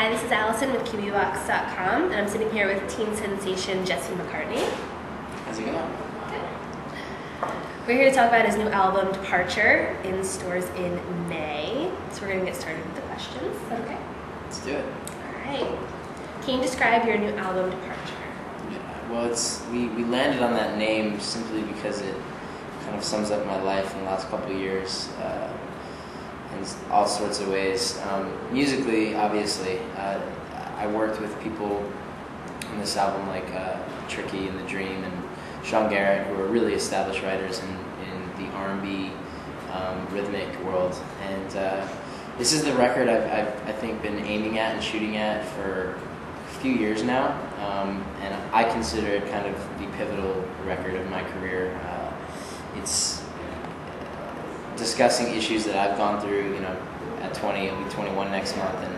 Hi, this is Allison with KiwiboxDotCom, and I'm sitting here with teen sensation Jesse McCartney. How's it going? Good. We're here to talk about his new album, Departure, in stores in May. So we're going to get started with the questions. Is that okay? Let's do it. All right. Can you describe your new album, Departure? Yeah, well, we landed on that name simply because it kind of sums up my life in the last couple of years. In all sorts of ways. Musically, obviously, I worked with people on this album like Tricky and The Dream and Sean Garrett, who are really established writers in the R&B rhythmic world. And this is the record I've I think been aiming at and shooting at for a few years now, and I consider it kind of the pivotal record of my career. It's discussing issues that I've gone through, at 20, I'll be 21 next month, and,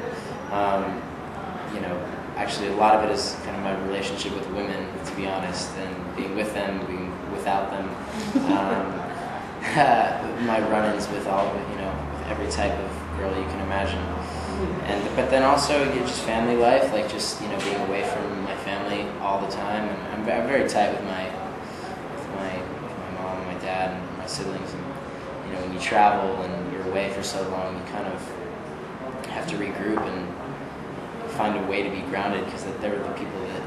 actually a lot of it is kind of my relationship with women, to be honest, and being with them, being without them, my run-ins with with every type of girl you can imagine, but then also just family life, like just, being away from my family all the time, and I'm very tight with my mom and my dad and my siblings, and when you travel and you're away for so long, you kind of have to regroup and find a way to be grounded, because they were the people that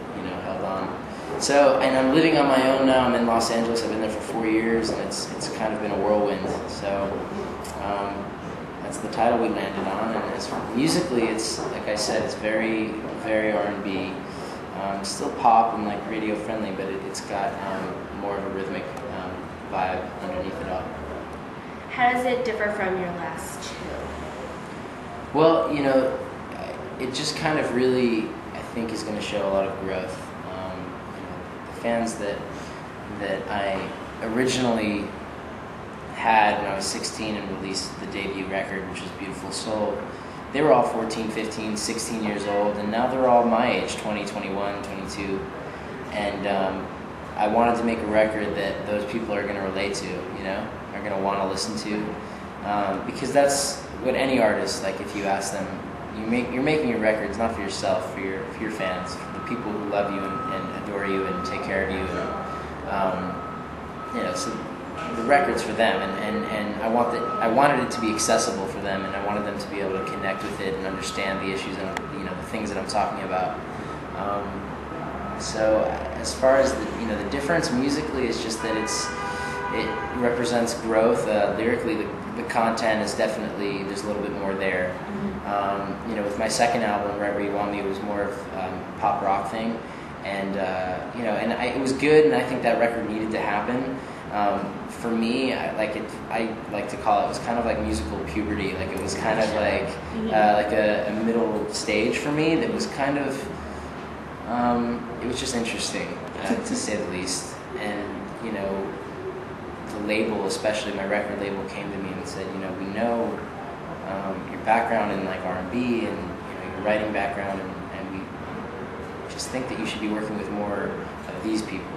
held on. So, and I'm living on my own now. I'm in Los Angeles. I've been there for 4 years, and it's kind of been a whirlwind. So that's the title we landed on. And as musically, it's like I said, it's very, very R&B, still pop and like radio friendly, but it's got more of a rhythmic vibe underneath it all. How does it differ from your last two? Well, it just kind of really, I think, is going to show a lot of growth. The fans that I originally had when I was 16 and released the debut record, which was Beautiful Soul, they were all 14, 15, 16 years old, and now they're all my age, 20, 21, 22, and I wanted to make a record that those people are going to relate to, are going to want to listen to, because that's what any artist, like if you ask them, you're making a record, it's not for yourself, for your fans, for the people who love you and adore you and take care of you, and so the record's for them, and I wanted it to be accessible for them, and I wanted them to be able to connect with it and understand the issues and the things that I'm talking about. So as far as the difference musically is just that it represents growth. Lyrically, the content is definitely, there's a little bit more there. With my second album, Right Where You Want Me, it was more of pop rock thing, and it was good, and I think that record needed to happen. For me, I like to call it was kind of like musical puberty. Like it was kind of like a middle stage for me that was kind of it was just interesting, to say the least. And the label, especially my record label, came to me and said, we know your background in like R&B and your writing background, and we just think that you should be working with more of these people.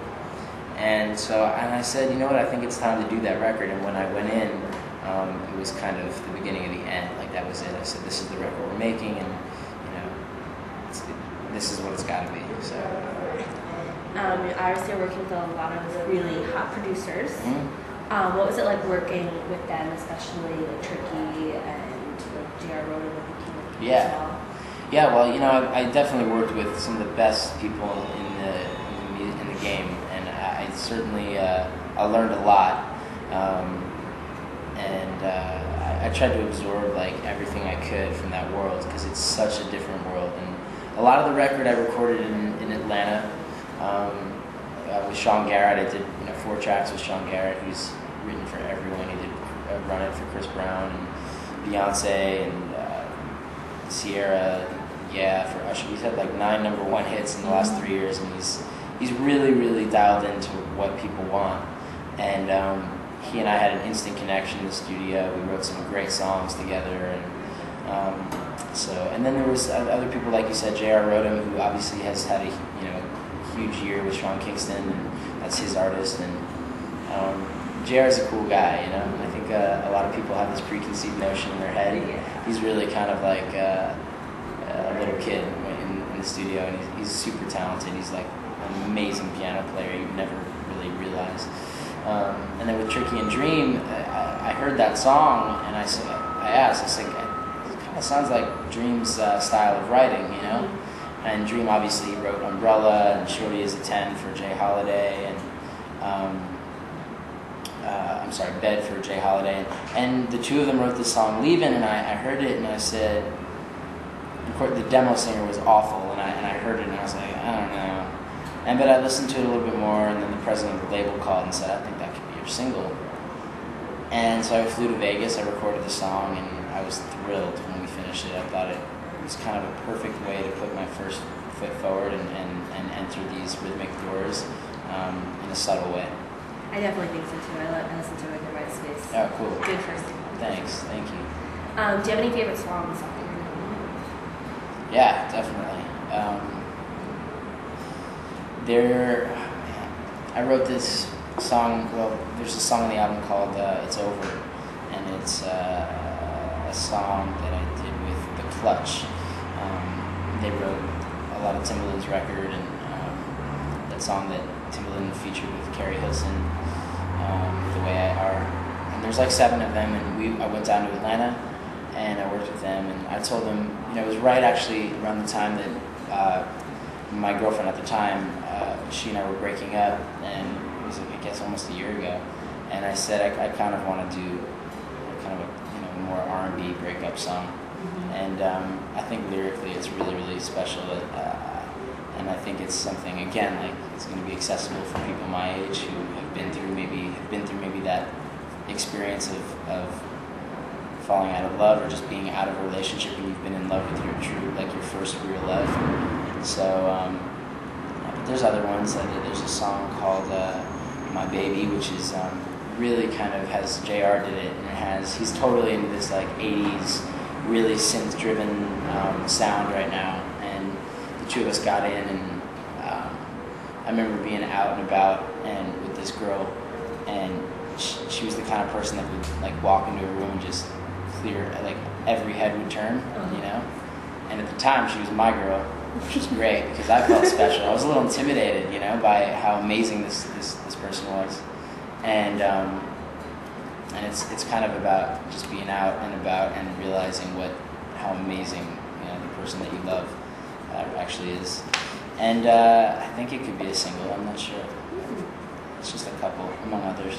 And I said, you know what, I think it's time to do that record. And when I went in, it was kind of the beginning of the end. Like that was it. I said, this is the record we're making, and this is what it's got to be. So. Obviously, you're working with a lot of really hot producers. Mm-hmm. What was it like working with them, especially like Tricky and J.R. Roden as well? Yeah. Well, I definitely worked with some of the best people in the game, and I certainly I learned a lot, and I tried to absorb like everything I could from that world, because it's such a different world. And a lot of the record I recorded in Atlanta. With Sean Garrett, I did 4 tracks with Sean Garrett, who's written for everyone. He did Run It for Chris Brown and Beyonce and Sierra, for Usher. He's had like 9 #1 hits in the last 3 years, and he's really, really dialed into what people want. And he and I had an instant connection in the studio. We wrote some great songs together, and then there was other people, like you said, J.R. Roden, who obviously has had a huge year with Sean Kingston, and that's his artist. And JR's a cool guy, I think a lot of people have this preconceived notion in their head. He's really kind of like a little kid in the studio, and he's super talented. He's like an amazing piano player. You never really realize. And then with Tricky and Dream, I heard that song, and I asked, I said, it kind of sounds like Dream's style of writing, you know? And Dream obviously wrote Umbrella and Shorty is a 10 for Jay Holiday, and I'm sorry, Bed for Jay Holiday. And the two of them wrote this song, Leavin', and I heard it, and I said, of course, the demo singer was awful, and I heard it, and I was like, I don't know. But I listened to it a little bit more, and then the president of the label called and said, I think that could be your single. And so I flew to Vegas, I recorded the song, and I was thrilled when we finished it. I thought it was kind of a perfect way to put my first foot forward and enter these rhythmic doors in a subtle way. I definitely think so too. I listened to it in the right space. Oh, cool. Good first thing. Thanks, thank you. Do you have any favorite songs off the album? Yeah, definitely. I wrote this song, well, there's a song on the album called It's Over, and it's a song that I did with The Clutch. They wrote a lot of Timbaland's record, and that song that Timbaland featured with Carrie Hilson, The Way I Are. And there's like 7 of them, and I went down to Atlanta, and I worked with them, and I told them, it was right actually around the time that my girlfriend at the time, she and I were breaking up, and it was, I guess, almost a year ago. And I said I kind of want to do kind of a more R&B breakup song. And I think lyrically it's really, really special. And I think it's something, again, like it's going to be accessible for people my age who have been through maybe that experience of falling out of love, or just being out of a relationship when you've been in love with your first real love. So, but there's other ones. There's a song called My Baby, which is really kind of has JR did it, and he's totally into this like 80s, really synth-driven sound right now. And the two of us got in, and I remember being out and about and with this girl, and she was the kind of person that would like walk into a room and just clear, like every head would turn, And at the time, she was my girl, which was great because I felt special. I was a little intimidated, by how amazing this person was, and it's kind of about just being out and about and realizing how amazing the person that you love actually is. And I think it could be a single. I'm not sure. It's just a couple among others.